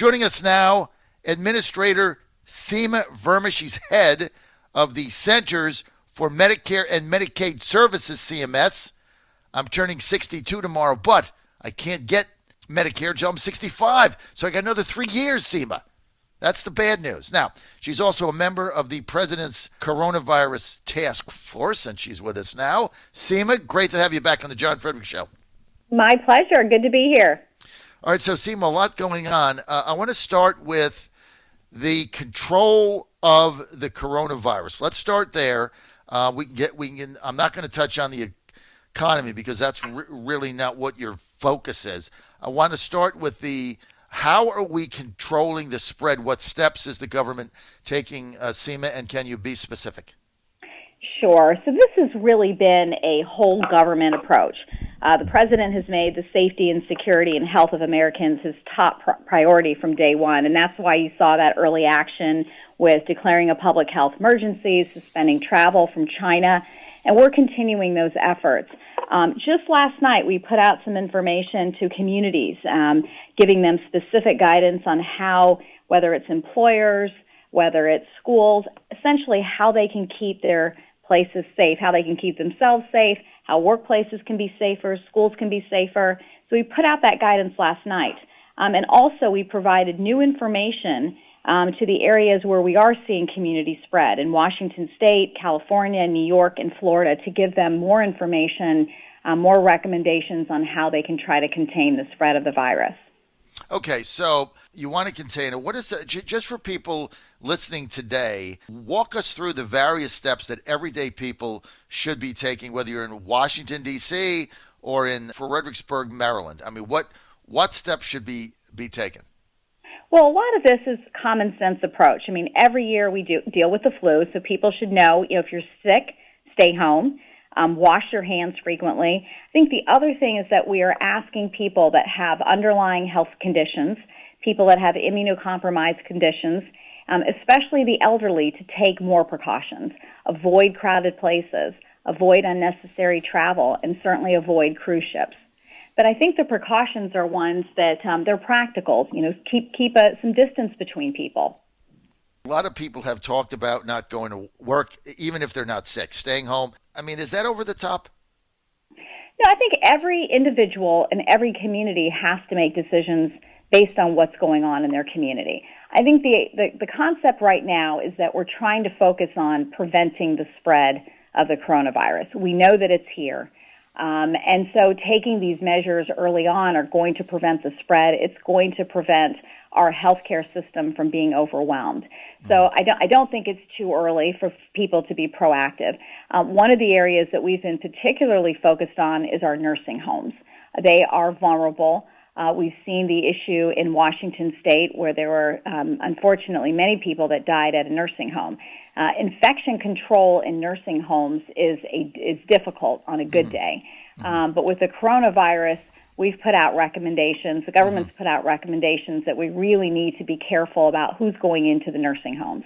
Joining us now, Administrator Seema Verma. She's head of the Centers for Medicare and Medicaid Services, CMS. I'm turning 62 tomorrow, but I can't get Medicare until I'm 65. So I got another 3 years, Seema. That's the bad news. Now, she's also a member of the President's CoronaVirus Task Force, and she's with us now. Seema, great to have you back on the John Fredericks Show. My pleasure. Good to be here. All right, so Seema, a lot going on. I want to start with the control of the coronavirus. Let's start there. I'm not going to touch on the economy because that's really not what your focus is. I want to start with how are we controlling the spread? What steps is the government taking, Seema, and can you be specific? Sure. So this has really been a whole government approach. The president has made the safety and security and health of Americans his top priority from day one, and that's why you saw that early action with declaring a public health emergency, suspending travel from China, and we're continuing those efforts. Just last night, we put out some information to communities, giving them specific guidance on how, whether it's employers, whether it's schools, essentially how they can keep their places safe, how they can keep themselves safe, how workplaces can be safer, schools can be safer. So we put out that guidance last night. And also we provided new information to the areas where we are seeing community spread in Washington State, California, New York, and Florida to give them more information, more recommendations on how they can try to contain the spread of the virus. Okay, so you want to contain it. What is it, just for people listening today, walk us through the various steps that everyday people should be taking, whether you're in Washington, D.C. or in Fredericksburg, Maryland. I mean, what steps should be taken? Well, a lot of this is common sense approach. I mean, every year we deal with the flu, so people should know, if you're sick, stay home, wash your hands frequently. I think the other thing is that we are asking people that have underlying health conditions, people that have immunocompromised conditions, especially the elderly, to take more precautions, avoid crowded places, avoid unnecessary travel, and certainly avoid cruise ships. But I think the precautions are ones that they're practical. Keep some distance between people. A lot of people have talked about not going to work, even if they're not sick, staying home. I mean, is that over the top? No, I think every individual and every community has to make decisions based on what's going on in their community. I think the concept right now is that we're trying to focus on preventing the spread of the coronavirus. We know that it's here. And so taking these measures early on are going to prevent the spread. It's going to prevent our healthcare system from being overwhelmed. So I don't think it's too early for people to be proactive. One of the areas that we've been particularly focused on is our nursing homes. They are vulnerable. We've seen the issue in Washington State where there were, unfortunately, many people that died at a nursing home. Infection control in nursing homes is difficult on a good day. But with the coronavirus, we've put out recommendations. The government's put out recommendations that we really need to be careful about who's going into the nursing homes.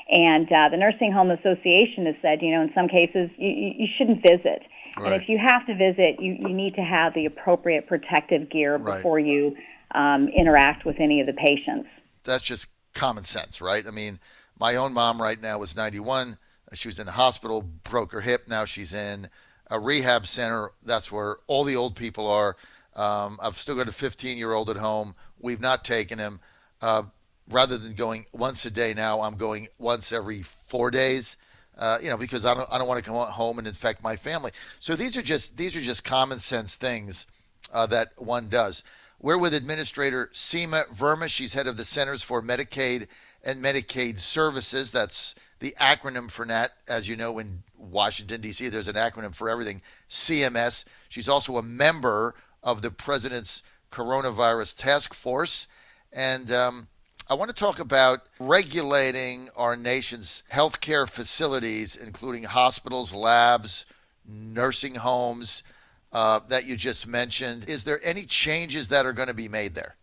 And the Nursing Home Association has said, in some cases, you shouldn't visit. Right. And if you have to visit, you need to have the appropriate protective gear before you interact with any of the patients. That's just common sense, right? I mean, my own mom right now is 91. She was in the hospital, broke her hip. Now she's in a rehab center. That's where all the old people are. I've still got a 15-year-old at home. We've not taken him. Rather than going once a day now, I'm going once every 4 days. Because I don't want to come home and infect my family. So these are just common sense things that one does. We're with Administrator Seema Verma. She's head of the Centers for Medicaid and Medicaid Services. That's the acronym for that. As you know, in Washington, D.C., there's an acronym for everything, CMS. She's also a member of the President's CoronaVirus Task Force. And I want to talk about regulating our nation's healthcare facilities, including hospitals, labs, nursing homes that you just mentioned. Is there any changes that are going to be made there?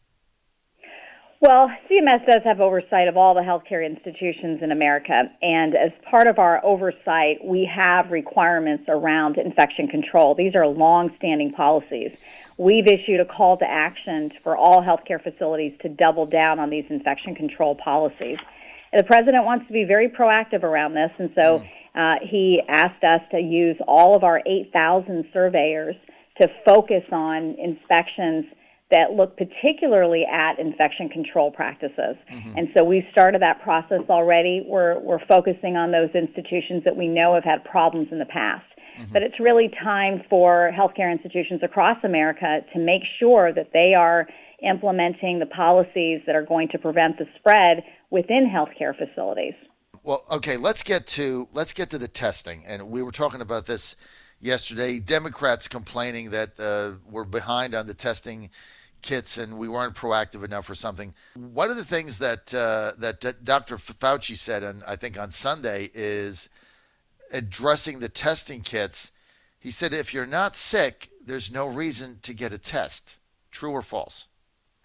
Well, CMS does have oversight of all the healthcare institutions in America, and as part of our oversight, we have requirements around infection control. These are long-standing policies. We've issued a call to action for all healthcare facilities to double down on these infection control policies. And the president wants to be very proactive around this, and so he asked us to use all of our 8,000 surveyors to focus on inspections that look particularly at infection control practices. And so we've started that process already. We're focusing on those institutions that we know have had problems in the past. But it's really time for healthcare institutions across America to make sure that they are implementing the policies that are going to prevent the spread within healthcare facilities. Well, okay, let's get to the testing. And we were talking about this yesterday. Democrats complaining that we're behind on the testing kits and we weren't proactive enough or something. One of the things that Dr. Fauci said, I think on Sunday, is addressing the testing kits. He said, if you're not sick, there's no reason to get a test. True or false?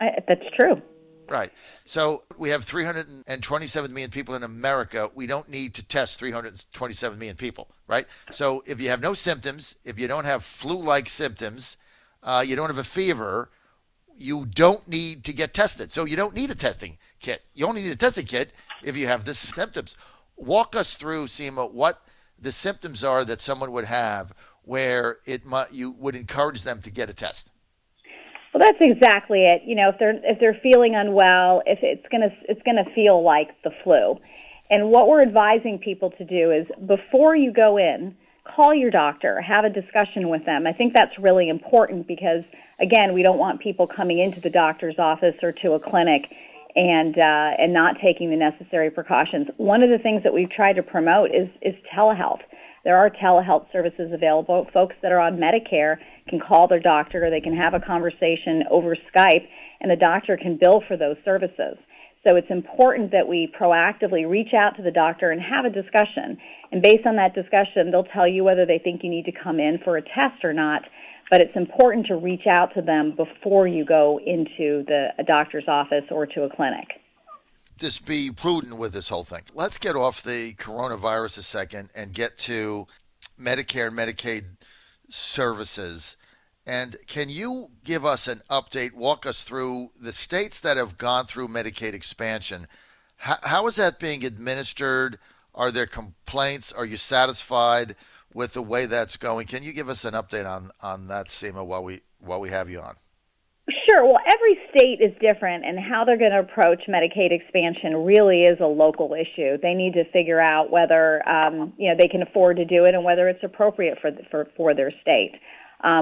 That's true. Right. So we have 327 million people in America. We don't need to test 327 million people, right? So if you have no symptoms, if you don't have flu-like symptoms, you don't have a fever, you don't need to get tested. So you don't need a testing kit. You only need a testing kit if you have the symptoms. Walk us through, Seema, what the symptoms are that someone would have where you would encourage them to get a test. Well, that's exactly it. You know, if they're feeling unwell, if it's gonna feel like the flu. And what we're advising people to do is before you go in, call your doctor, have a discussion with them. I think that's really important because, again, we don't want people coming into the doctor's office or to a clinic and not taking the necessary precautions. One of the things that we've tried to promote is telehealth. There are telehealth services available. Folks that are on Medicare can call their doctor or they can have a conversation over Skype, and the doctor can bill for those services. So it's important that we proactively reach out to the doctor and have a discussion. And based on that discussion, they'll tell you whether they think you need to come in for a test or not. But it's important to reach out to them before you go into a doctor's office or to a clinic. Just be prudent with this whole thing. Let's get off the coronavirus a second and get to Medicare and Medicaid services. And can you give us an update, walk us through the states that have gone through Medicaid expansion? How is that being administered? Are there complaints? Are you satisfied with the way that's going? Can you give us an update on that, Seema, while we have you on? Sure. Well, every state is different, and how they're going to approach Medicaid expansion really is a local issue. They need to figure out whether they can afford to do it and whether it's appropriate for their state.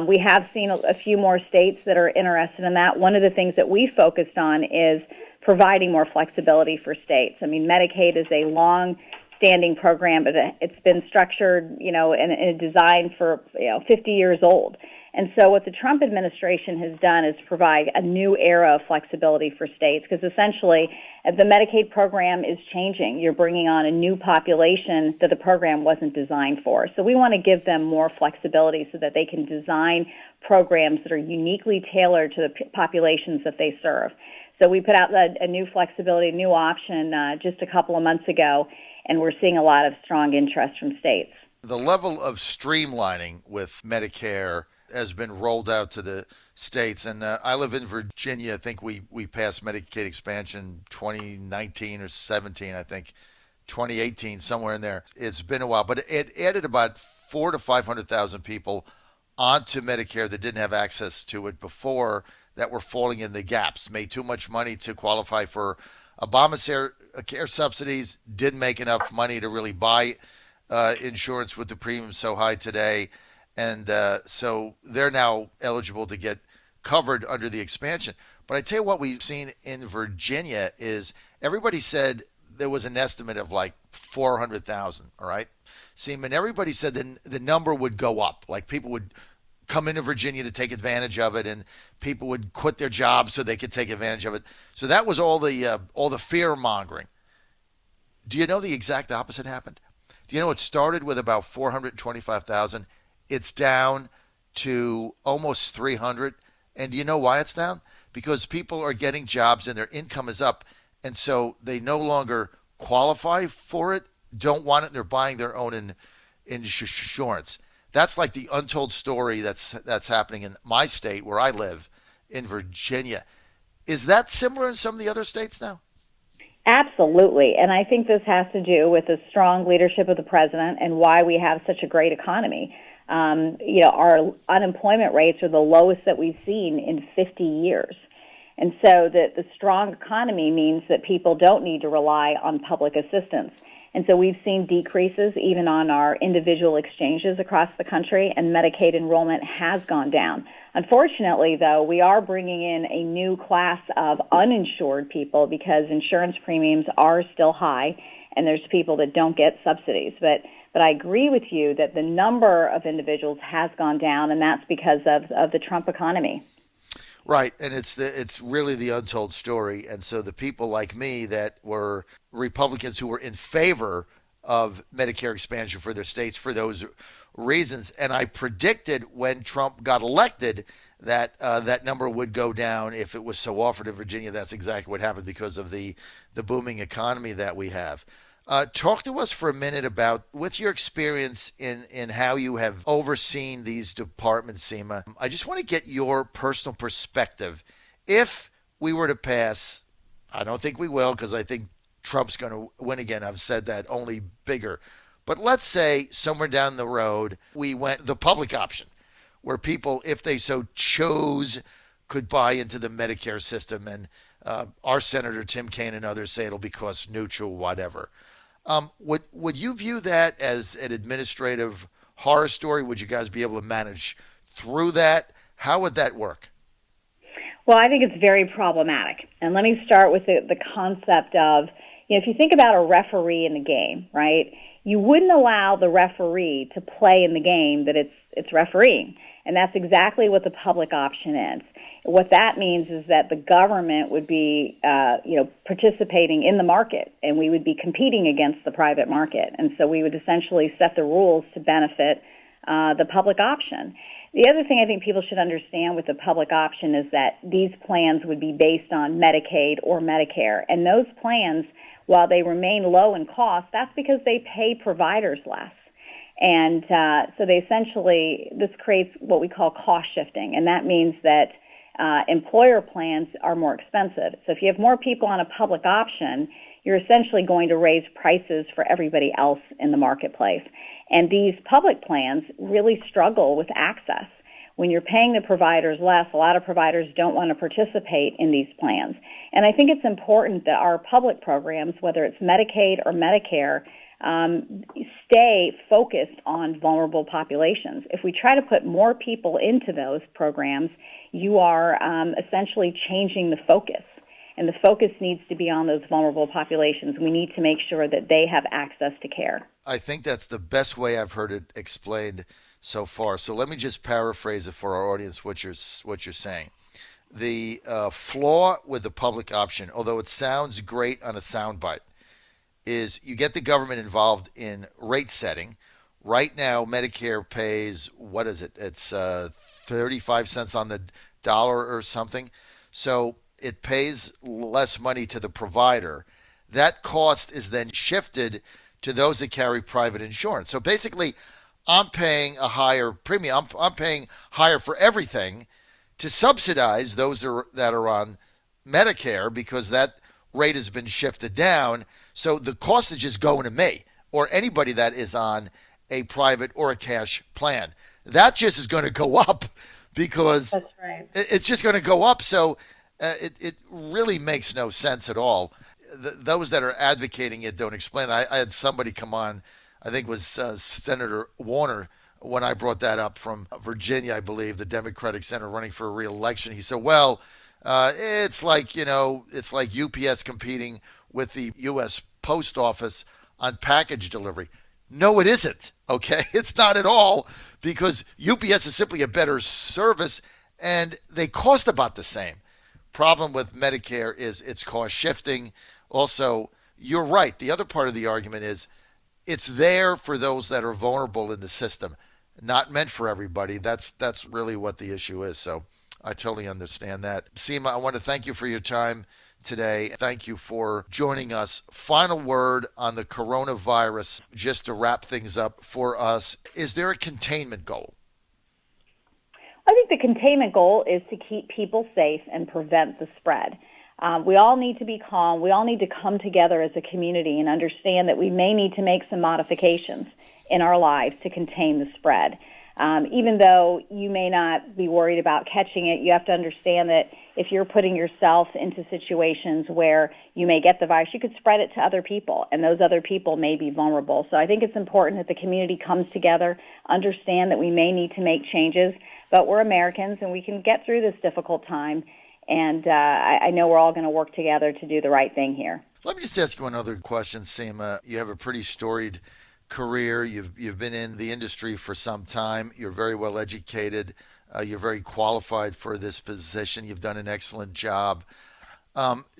We have seen a few more states that are interested in that. One of the things that we focused on is providing more flexibility for states. I mean, Medicaid is a long-standing program, but it's been structured, and designed for 50 years old. And so what the Trump administration has done is provide a new era of flexibility for states, because essentially the Medicaid program is changing. You're bringing on a new population that the program wasn't designed for. So we want to give them more flexibility so that they can design programs that are uniquely tailored to the populations that they serve. So we put out a new flexibility, new option just a couple of months ago, and we're seeing a lot of strong interest from states. The level of streamlining with Medicare has been rolled out to the states. And I live in Virginia. I think we passed Medicaid expansion 2019 or 17, I think, 2018, somewhere in there. It's been a while. But it added about 400,000 to 500,000 people onto Medicare that didn't have access to it before, that were falling in the gaps, made too much money to qualify for Obamacare subsidies, didn't make enough money to really buy insurance with the premium so high today. And so they're now eligible to get covered under the expansion. But I tell you what we've seen in Virginia is everybody said there was an estimate of like 400,000, all right? Seema, and everybody said the number would go up. Like people would come into Virginia to take advantage of it, and people would quit their jobs so they could take advantage of it. So that was all the fear mongering. Do you know the exact opposite happened? Do you know it started with about 425,000? It's down to almost 300. And do you know why it's down? because people are getting jobs and their income is up, and so they no longer qualify for it, don't want it, and they're buying their own insurance. That's like the untold story that's happening in my state where I live, in Virginia. Is that similar in some of the other states now? Absolutely. And I think this has to do with the strong leadership of the president and why we have such a great economy. Our unemployment rates are the lowest that we've seen in 50 years. And so the strong economy means that people don't need to rely on public assistance. And so we've seen decreases even on our individual exchanges across the country, and Medicaid enrollment has gone down. Unfortunately, though, we are bringing in a new class of uninsured people because insurance premiums are still high, and there's people that don't get subsidies. But I agree with you that the number of individuals has gone down, and that's because of the Trump economy. Right, and it's really the untold story. And so the people like me that were Republicans who were in favor of Medicare expansion for their states for those reasons, and I predicted when Trump got elected that that number would go down if it was so offered in Virginia. That's exactly what happened because of the booming economy that we have. Talk to us for a minute about, with your experience in how you have overseen these departments, Seema. I just want to get your personal perspective. If we were to pass, I don't think we will because I think Trump's going to win again. I've said that, only bigger. But let's say somewhere down the road, we went the public option, where people, if they so chose, could buy into the Medicare system. And our Senator Tim Kaine and others say it'll be cost neutral, whatever. Would you view that as an administrative horror story? Would you guys be able to manage through that? How would that work? Well, I think it's very problematic. And let me start with the concept of, if you think about a referee in the game, right, you wouldn't allow the referee to play in the game that it's refereeing. And that's exactly what the public option is. What that means is that the government would be, participating in the market, and we would be competing against the private market. And so we would essentially set the rules to benefit the public option. The other thing I think people should understand with the public option is that these plans would be based on Medicaid or Medicare. And those plans, while they remain low in cost, that's because they pay providers less. And so they essentially, this creates what we call cost shifting, and that means that employer plans are more expensive. So if you have more people on a public option, you're essentially going to raise prices for everybody else in the marketplace. And these public plans really struggle with access. When you're paying the providers less, a lot of providers don't want to participate in these plans. And I think it's important that our public programs, whether it's Medicaid or Medicare, stay focused on vulnerable populations. If we try to put more people into those programs, you are essentially changing the focus. And the focus needs to be on those vulnerable populations. We need to make sure that they have access to care. I think that's the best way I've heard it explained so far. So let me just paraphrase it for our audience, what you're saying. The flaw with the public option, although it sounds great on a soundbite, is you get the government involved in rate setting. Right now, Medicare pays, what is it? It's 35 cents on the dollar or something. So it pays less money to the provider. That cost is then shifted to those that carry private insurance. So basically, I'm paying a higher premium. I'm paying higher for everything to subsidize those that are on Medicare because that rate has been shifted down. So the cost is just going to me or anybody that is on a private or a cash plan. That just is going to go up because That's right. It's just going to go up. So it really makes no sense at all. Those that are advocating it don't explain it. I had somebody come on, I think it was Senator Warner, when I brought that up from Virginia, I believe, the Democratic senator running for re-election. He said, well, it's like UPS competing with the U.S. Post Office on package delivery. No, it isn't, okay? It's not at all, because UPS is simply a better service, and they cost about the same. Problem with Medicare is it's cost shifting. Also, you're right. The other part of the argument is it's there for those that are vulnerable in the system, not meant for everybody. That's really what the issue is. So I totally understand that. Seema, I want to thank you for your time today. Thank you for joining us. Final word on the coronavirus, just to wrap things up for us. Is there a containment goal? I think the containment goal is to keep people safe and prevent the spread. We all need to be calm. We all need to come together as a community and understand that we may need to make some modifications in our lives to contain the spread. Even though you may not be worried about catching it, you have to understand that if you're putting yourself into situations where you may get the virus, you could spread it to other people, and those other people may be vulnerable. So I think it's important that the community comes together, understand that we may need to make changes, but we're Americans and we can get through this difficult time. And I know we're all going to work together to do the right thing here. Let me just ask you another question, Seema. You have a pretty storied career. You've been in the industry for some time. You're very well educated. You're very qualified for this position. You've done an excellent job.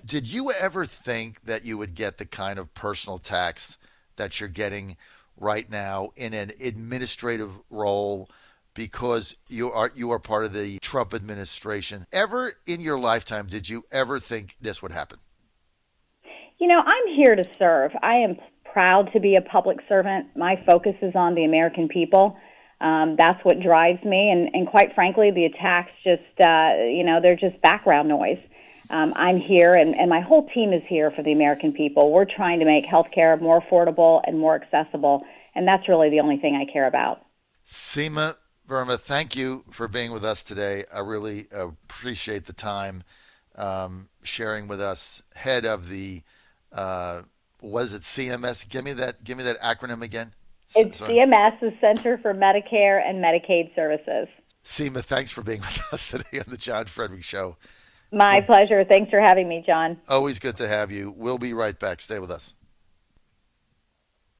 Did you ever think that you would get the kind of personal tax that you're getting right now in an administrative role, because you are part of the Trump administration? Ever in your lifetime did you ever think this would happen? You know, I'm here to serve. I am proud to be a public servant. My focus is on the American people. That's what drives me. And quite frankly, the attacks just, they're just background noise. I'm here, and my whole team is here for the American people. We're trying to make healthcare more affordable and more accessible, and that's really the only thing I care about. Seema, Verma, thank you for being with us today. I really appreciate the time sharing with us. Head of the, was it CMS? Give me that acronym again. It's CMS, the Center for Medicare and Medicaid Services. Seema, thanks for being with us today on the John Fredericks Show. My pleasure. Thanks for having me, John. Always good to have you. We'll be right back. Stay with us.